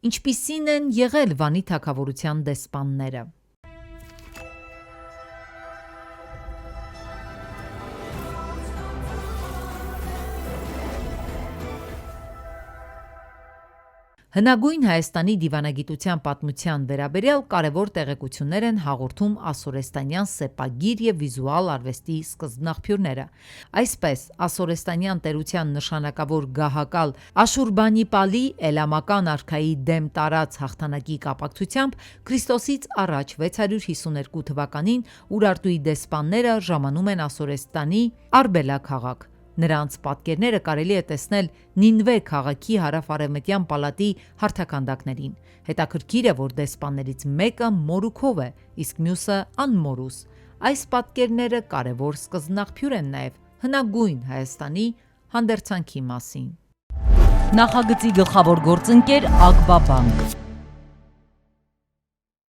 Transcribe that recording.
Ինչպիսին են եղել Վանի թագավորության դեսպանները։ Հնագույն Հայաստանի դիվանագիտության պատմության վերաբերյալ կարևոր տեղեկություններ են հաղորդում ասորեստանյան սեպագիր և վիզուալ արվեստի սկզբնաղբյուրները։ Այսպես, ասորեստանյան տերության նշանակավոր գահակալ Աշուրբանիպալի էլամական արքայի դեմ տարած հաղթանակի կապակցությամբ Քրիստոսից առաջ 652 թվականին Ուրարտուի դեսպանները ժամանում են Ասորեստանի Արբելա քաղաք։ Նրանց պատկերները կարելի է տեսնել Նինվե քաղաքի հարավ-արևմտյան պալատի հարթաքանդակներին։ Հետաքրքիր է, որ դեսպաններից մեկը մորուքով է, իսկ մյուսը անմորուս։ Այս պատկերները կարևոր սկզբնաղբյուր են նաև հնագույն Հայաստանի հանդերձանքի մասին։ Նախագծի գլխավոր գործընկեր Ագբաբանկ